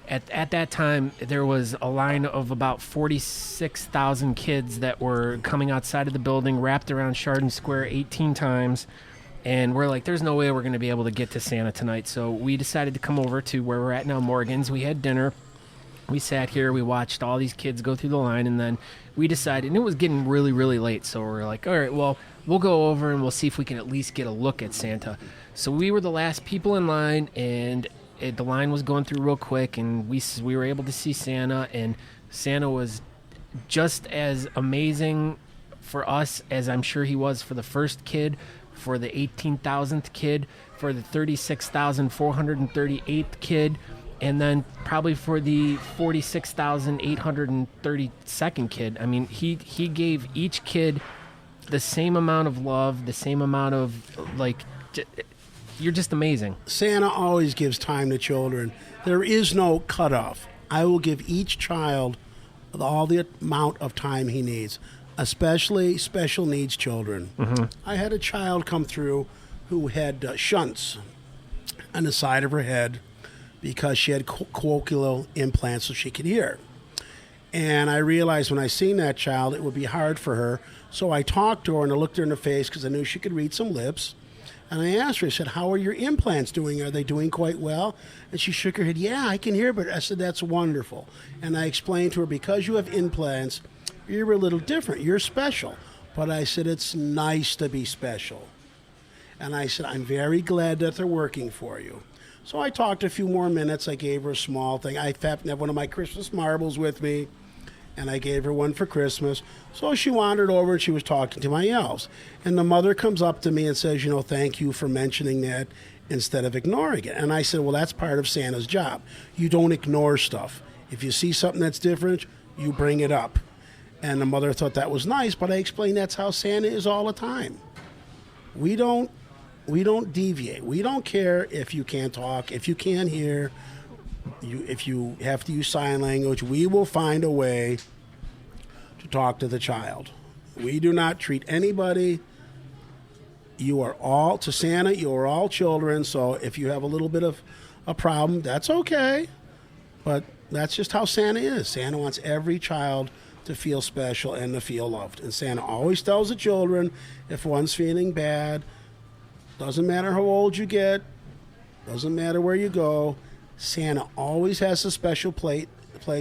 at that time there was a line of about 46,000 kids that were coming outside of the building, wrapped around Chardon Square 18 times, and we're like, there's no way we're going to be able to get to Santa tonight, so we decided to come over to where we're at now, Morgan's. We had dinner. We sat here, we watched all these kids go through the line, and then we decided, and it was getting really, really late, so we're like, all right, well, we'll go over and we'll see if we can at least get a look at Santa. So we were the last people in line, and the line was going through real quick, and we were able to see Santa, and Santa was just as amazing for us as I'm sure he was for the first kid, for the 18,000th kid, for the 36,438th kid, and then probably for the 46,832nd kid. I mean, he gave each kid the same amount of love, the same amount of, like, you're just amazing. Santa always gives time to children. There is no cutoff. I will give each child all the amount of time he needs, especially special needs children. Mm-hmm. I had a child come through who had shunts on the side of her head because she had cochlear implants so she could hear. And I realized when I seen that child, it would be hard for her. So I talked to her and I looked her in the face because I knew she could read some lips. And I asked her, I said, how are your implants doing? Are they doing quite well? And she shook her head, yeah, I can hear, but I said, that's wonderful. And I explained to her, because you have implants, you're a little different. You're special. But I said, it's nice to be special. And I said, I'm very glad that they're working for you. So I talked a few more minutes. I gave her a small thing. I happened to have one of my Christmas marbles with me, and I gave her one for Christmas. So she wandered over and she was talking to my elves. And the mother comes up to me and says, thank you for mentioning that instead of ignoring it. And I said, well, that's part of Santa's job. You don't ignore stuff. If you see something that's different, you bring it up. And the mother thought that was nice, but I explained that's how Santa is all the time. We don't deviate. We don't care if you can't talk, if you can't hear, if you have to use sign language. We will find a way to talk to the child. We do not treat anybody. You are all, to Santa, you are all children, so if you have a little bit of a problem, that's okay. But that's just how Santa is. Santa wants every child to feel special and to feel loved. And Santa always tells the children, if one's feeling bad, doesn't matter how old you get, doesn't matter where you go, Santa always has a special place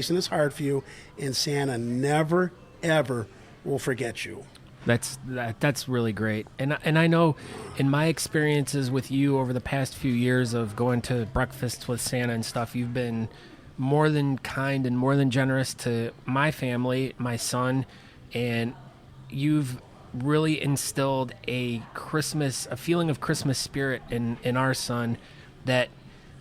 in his heart for you, and Santa never, ever will forget you. That's really great. And I know in my experiences with you over the past few years of going to breakfasts with Santa and stuff, you've been more than kind and more than generous to my family, my son, and you've really instilled a feeling of Christmas spirit in our son that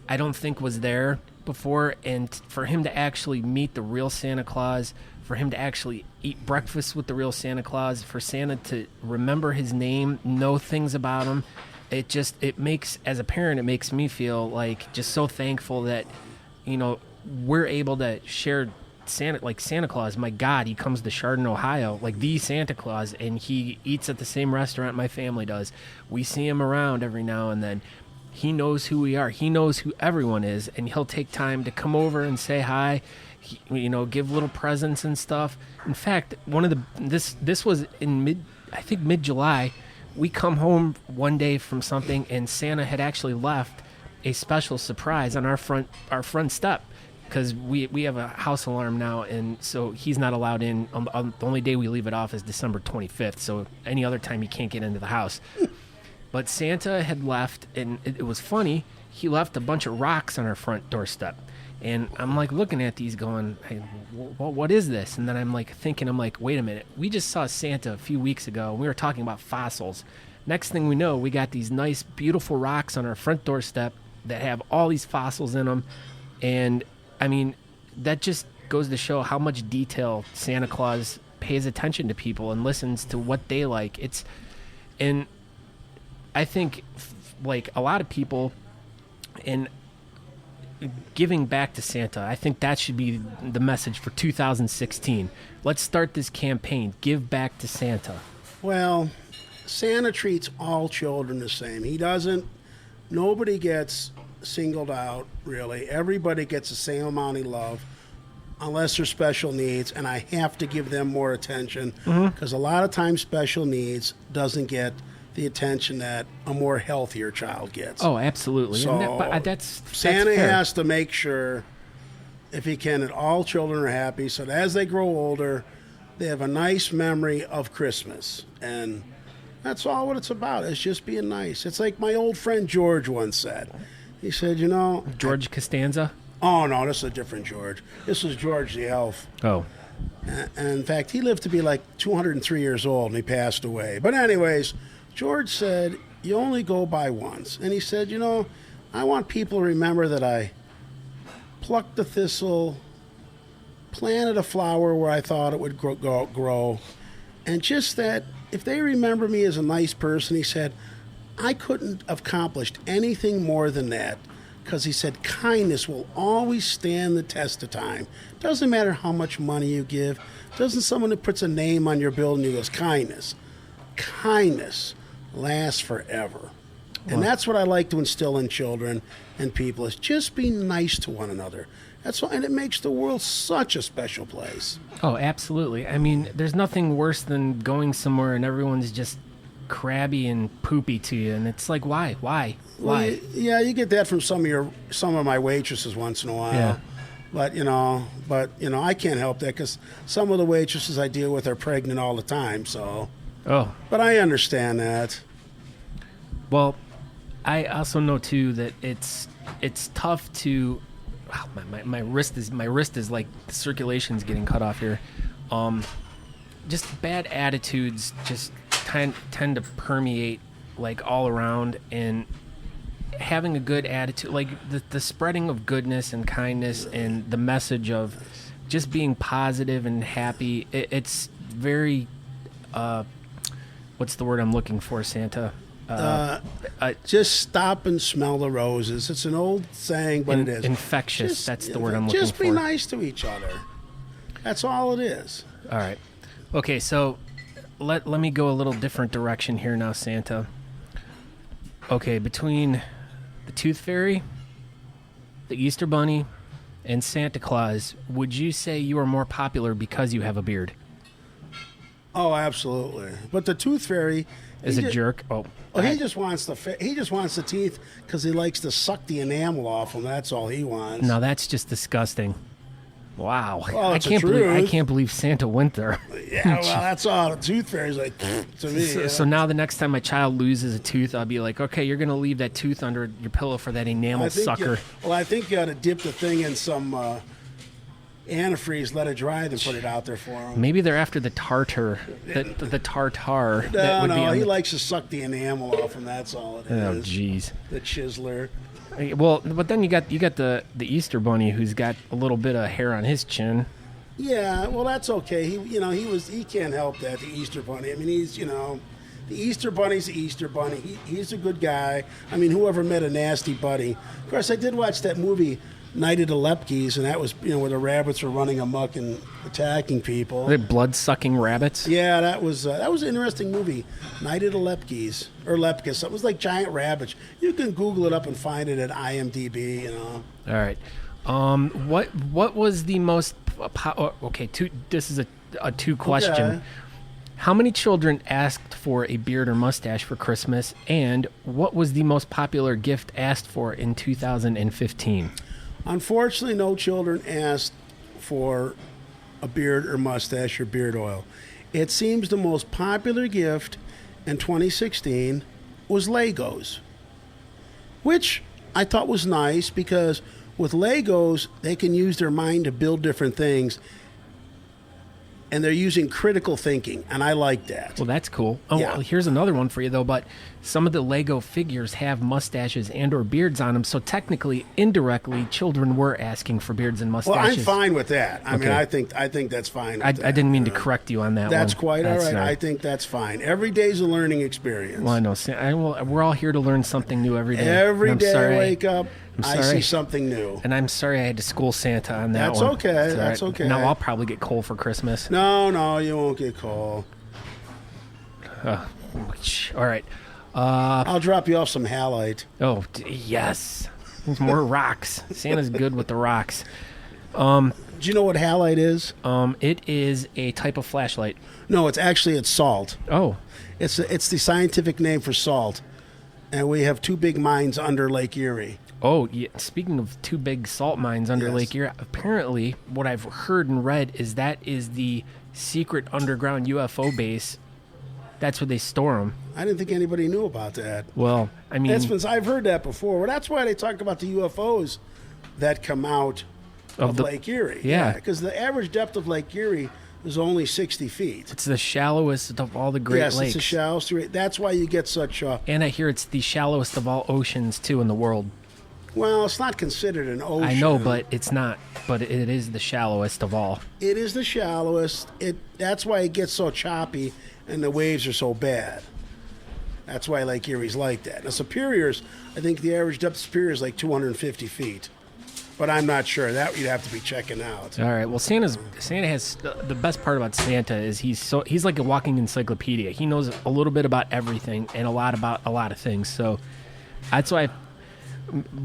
I don't think was there before. And for him to actually meet the real Santa Claus, for him to actually eat breakfast with the real Santa Claus, for Santa to remember his name, know things about him, it makes, as a parent, it makes me feel like just so thankful that, we're able to share Santa Claus. My God, he comes to Chardon, Ohio, like the Santa Claus, and he eats at the same restaurant my family does. We see him around every now and then. He knows who we are. He knows who everyone is, and he'll take time to come over and say hi, give little presents and stuff. In fact, this was in mid-July. We come home one day from something, and Santa had actually left a special surprise on our front step, because we have a house alarm now, and so he's not allowed in. The only day we leave it off is December 25th, so any other time he can't get into the house. But Santa had left, and it was funny. He left a bunch of rocks on our front doorstep. And I'm like looking at these going, hey, what is this? And then I'm like thinking, wait a minute. We just saw Santa a few weeks ago, and we were talking about fossils. Next thing we know, we got these nice, beautiful rocks on our front doorstep that have all these fossils in them. And, that just goes to show how much detail Santa Claus pays attention to people and listens to what they like. And I think, like a lot of people, in giving back to Santa, I think that should be the message for 2016. Let's start this campaign. Give back to Santa. Well, Santa treats all children the same. Nobody gets singled out, really. Everybody gets the same amount of love, unless they're special needs, and I have to give them more attention, because a lot of times special needs doesn't get the attention that a more healthier child gets. Oh, absolutely. So that's Santa fair. has to make sure, if he can, that all children are happy, so that as they grow older, they have a nice memory of Christmas. And that's all what it's about. It's just being nice. It's like my old friend George once said. He said, George Costanza? Oh, no, this is a different George. This is George the elf. Oh. And in fact, he lived to be like 203 years old, and he passed away. But anyways, George said, you only go by once. And he said, I want people to remember that I plucked the thistle, planted a flower where I thought it would grow, and just that if they remember me as a nice person, he said, I couldn't have accomplished anything more than that. Because he said, kindness will always stand the test of time. Doesn't matter how much money you give. Doesn't someone who puts a name on your building who goes, kindness lasts forever. And that's what I like to instill in children and people is just be nice to one another. That's why, and it makes the world such a special place. Oh, absolutely. I mean, there's nothing worse than going somewhere and everyone's just crabby and poopy to you, and it's like, why? Well, you get that from some of my waitresses once in a while. Yeah. But I can't help that because some of the waitresses I deal with are pregnant all the time. So. Oh. But I understand that. Well, I also know too that it's tough to. Wow, my wrist is like the circulation's getting cut off here. Just bad attitudes just tend to permeate like all around, and having a good attitude, like the spreading of goodness and kindness and the message of just being positive and happy. It's very what's the word I'm looking for, Santa? Just stop and smell the roses. It's an old saying, but it is infectious. That's the word I'm looking for. Just be nice to each other. That's all it is. All right. Okay, so let me go a little different direction here now, Santa. Okay, between the Tooth Fairy, the Easter Bunny, and Santa Claus, would you say you are more popular because you have a beard? Oh, absolutely. But the Tooth Fairy is a jerk. Oh, he just wants the teeth because he likes to suck the enamel off them. That's all he wants. No, that's just disgusting. Wow, well, I can't believe Santa went there. Yeah, well, that's all. The Tooth Fairy's like to me. So now the next time my child loses a tooth, I'll be like, okay, you're gonna leave that tooth under your pillow for that enamel sucker. I think you ought to dip the thing in some antifreeze, let it dry, then put it out there for him. Maybe they're after the tartar. The tartar. No, he likes to suck the enamel off him. That's all it is. Oh, jeez. The chiseler. Well, but then you got the Easter Bunny who's got a little bit of hair on his chin. Yeah, well, that's okay. He can't help that. The Easter Bunny. I mean, the Easter Bunny's the Easter Bunny. He's a good guy. I mean, whoever met a nasty bunny? Of course, I did watch that movie Night of the Lepkes, and that was where the rabbits were running amok and attacking people. Are they blood-sucking rabbits? Yeah, that was an interesting movie. Night of the Lepkes or Lepkes. It was like giant rabbits. You can Google it up and find it at IMDb. All right. What was the most? This is a two question. Okay. How many children asked for a beard or mustache for Christmas, and what was the most popular gift asked for in 2015? Unfortunately, no children asked for a beard or mustache or beard oil. It seems the most popular gift in 2016 was Legos, which I thought was nice because with Legos, they can use their mind to build different things, and they're using critical thinking, and I like that. Well, that's cool. Oh, yeah. Well, here's another one for you, though, but some of the Lego figures have mustaches and or beards on them, so technically, indirectly, children were asking for beards and mustaches. Well, I'm fine with that. I mean, I think that's fine. I didn't mean to correct you on that That's one. quite all right. I think that's fine. Every day's a learning experience. Well, I know. We're all here to learn something new every day. Every day I wake up, I see something new. And I'm sorry I had to school Santa on that one. That's okay. That's okay. Now I'll probably get coal for Christmas. No, you won't get coal. All right. I'll drop you off some halite. Oh, yes. More rocks. Santa's good with the rocks. Do you know what halite is? It is a type of flashlight. No, it's salt. Oh. It's the scientific name for salt. And we have two big mines under Lake Erie. Oh, yeah. Speaking of two big salt mines under Lake Erie, apparently what I've heard and read is that is the secret underground UFO base. That's where they store them. I didn't think anybody knew about that. Well, I mean... I've heard that before. Well, that's why they talk about the UFOs that come out of Lake Erie. Yeah. Because the average depth of Lake Erie is only 60 feet. It's the shallowest of all the Great Lakes. Yes, it's the shallowest. That's why you get such... and I hear it's the shallowest of all oceans, too, in the world. Well, it's not considered an ocean. I know, but it's not. But it is the shallowest of all. It is the shallowest. That's why it gets so choppy and the waves are so bad. That's why Lake Erie's like that. Now, Superior's, I think the average depth of Superior is like 250 feet. But I'm not sure. That you'd have to be checking out. All right. Well, Santa has the best part about Santa is he's like a walking encyclopedia. He knows a little bit about everything and a lot about a lot of things. So that's why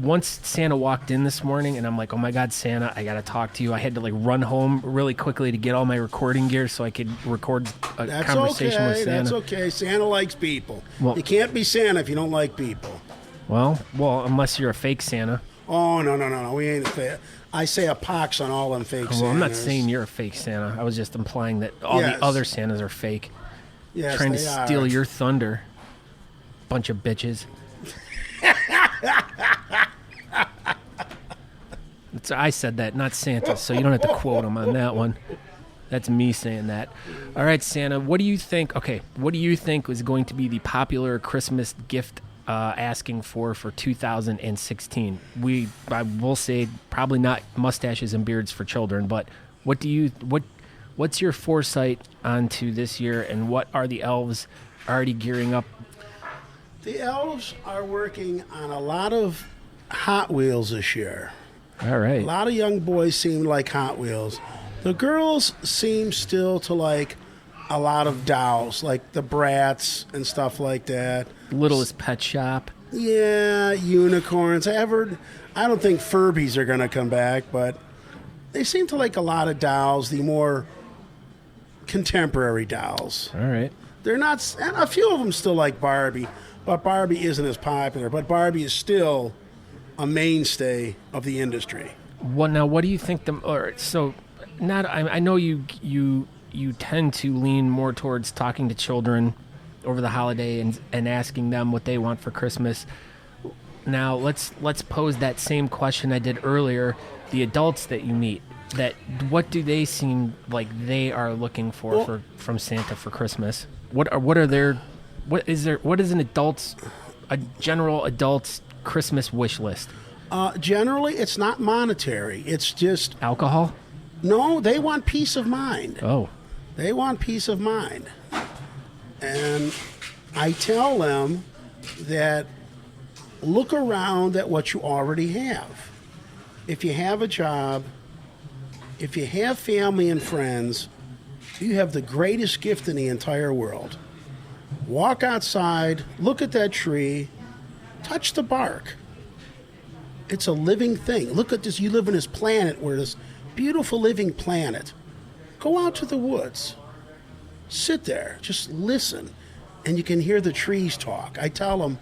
once Santa walked in this morning, and I'm like, oh my God, Santa, I got to talk to you. I had to like run home really quickly to get all my recording gear so I could record a conversation with Santa. That's okay. Santa likes people. Well, you can't be Santa if you don't like people. Well, unless you're a fake Santa. Oh, no. We ain't a fake. I say a pox on all them fake Santas. Well, I'm not saying you're a fake Santa. I was just implying that all the other Santas are fake. Yes, trying to steal your thunder. Bunch of bitches. I said that, not Santa, so you don't have to quote him on that one. That's me saying that. All right, Santa, what do you think is going to be the popular Christmas gift asking for 2016? I will say probably not mustaches and beards for children, but what's your foresight onto this year, and what are the elves already gearing up? The elves are working on a lot of Hot Wheels this year. All right. A lot of young boys seem to like Hot Wheels. The girls seem still to like a lot of dolls, like the Bratz and stuff like that. Littlest Pet Shop. Yeah, unicorns. I don't think Furbies are going to come back, but they seem to like a lot of dolls, the more contemporary dolls. All right. They're not, and a few of them still like Barbie, but Barbie isn't as popular. But Barbie is still a mainstay of the industry. What do you think I know you tend to lean more towards talking to children over the holiday and asking them what they want for Christmas. Now let's pose that same question I did earlier. The adults that you meet, what do they seem like they are looking for from Santa for Christmas? What is a general adult's Christmas wish list? Generally, it's not monetary. It's just alcohol. No, they want peace of mind. Oh, they want peace of mind, and I tell them that look around at what you already have. If you have a job, if you have family and friends, you have the greatest gift in the entire world. Walk outside, look at that tree, touch the bark. It's a living thing. Look at this. You live on this planet where this beautiful living planet. Go out to the woods. Sit there. Just listen. And you can hear the trees talk. I tell them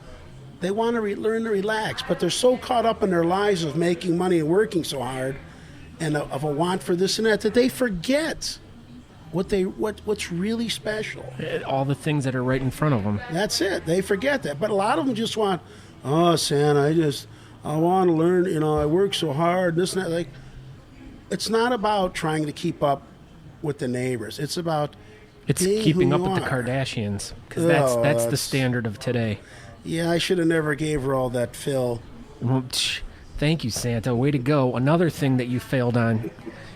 they want to learn to relax, but they're so caught up in their lives of making money and working so hard and of a want for this and that they forget what's really special. All the things that are right in front of them. That's it. They forget that. But a lot of them just want, oh, Santa, I want to learn, I work so hard, this and that. Like, it's not about trying to keep up with the neighbors. It's about keeping up with the Kardashians, because that's the standard of today. Yeah, I should have never gave her all that fill. Well, thank you, Santa. Way to go. Another thing that you failed on.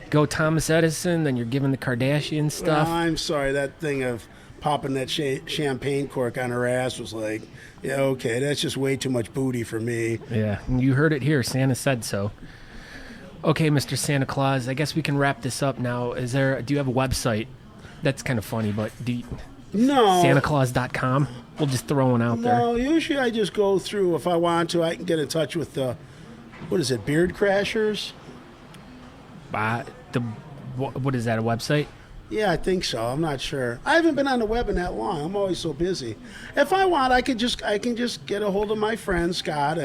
Go Thomas Edison, then you're giving the Kardashian stuff. Well, I'm sorry, that thing of popping that champagne cork on her ass was like, yeah, okay, that's just way too much booty for me. Yeah, you heard it here. Santa said so. Okay, Mr. Santa Claus, I guess we can wrap this up now. Do you have a website? That's kind of funny, but no. SantaClaus.com? We'll just throw one out there. No, usually I just go through, if I want to, I can get in touch with Beard Crashers? What is that, a website? Yeah, I think so. I'm not sure. I haven't been on the web in that long. I'm always so busy. If I want, I can just get a hold of my friend Scott,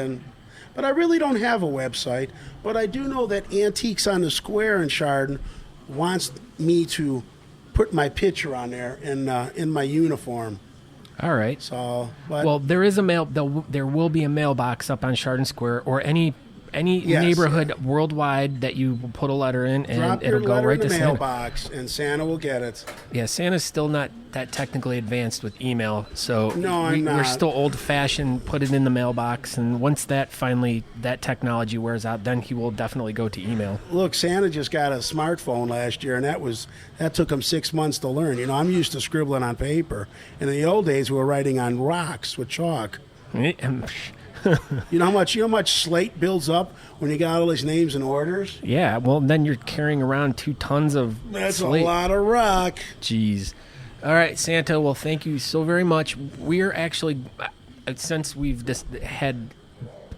but I really don't have a website. But I do know that Antiques on the Square in Chardon wants me to put my picture on there in my uniform. All right. So, there is there will be a mailbox up on Chardon Square, or any any Yes. neighborhood worldwide that you put a letter in, and Drop your it'll go letter right in the to Santa. mailbox, and Santa will get it. Yeah, Santa's still not that technically advanced with email, so No, I'm we're not. still old-fashioned. Put it in the mailbox, and once that technology wears out, then he will definitely go to email. Look, Santa just got a smartphone last year, and that took him 6 months to learn. You know, I'm used to scribbling on paper, and in the old days, we were writing on rocks with chalk. You know how much slate builds up when you got all these names and orders? Yeah, well, then you're carrying around 2 tons of That's slate. a lot of rock. Jeez. All right, Santa, well, thank you so very much. We're actually, since we've had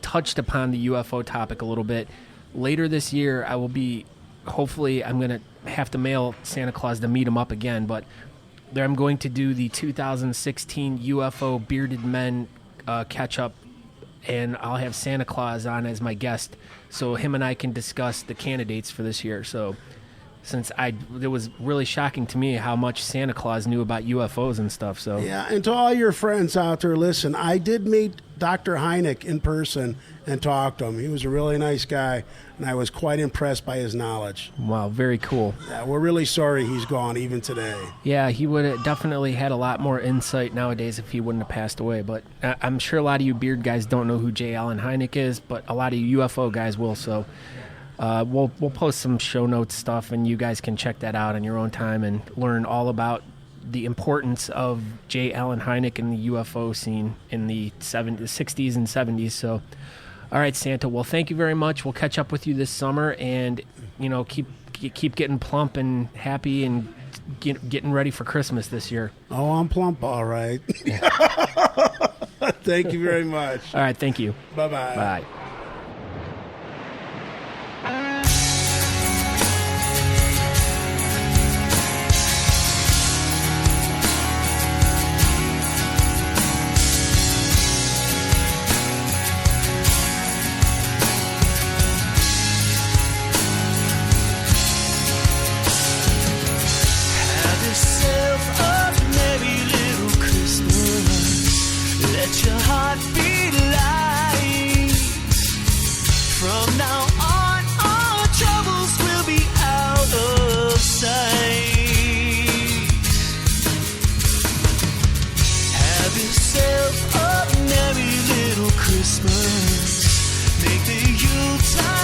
touched upon the UFO topic a little bit, later this year I will be, hopefully I'm going to have to mail Santa Claus to meet him up again, but there I'm going to do the 2016 UFO Bearded Men catch-up, and I'll have Santa Claus on as my guest, so him and I can discuss the candidates for this year. So since it was really shocking to me how much Santa Claus knew about UFOs and stuff. So Yeah, and to all your friends out there, listen, I did meet Dr. Hynek in person and talk to him. He was a really nice guy, and I was quite impressed by his knowledge. wow, very cool. Yeah, we're really sorry he's gone even today. Yeah, he would have definitely had a lot more insight nowadays if he wouldn't have passed away. But I'm sure a lot of you beard guys don't know who J. Allen Hynek is, but a lot of you UFO guys will. So we'll post some show notes stuff, and you guys can check that out on your own time and learn all about the importance of J. Allen Hynek in the UFO scene in the 60s and 70s. So, all right, Santa. Well, thank you very much. We'll catch up with you this summer, and keep getting plump and happy and getting ready for Christmas this year. Oh, I'm plump, all right. Thank you very much. All right, thank you. Bye-bye. Bye. Christmas, make the Yuletide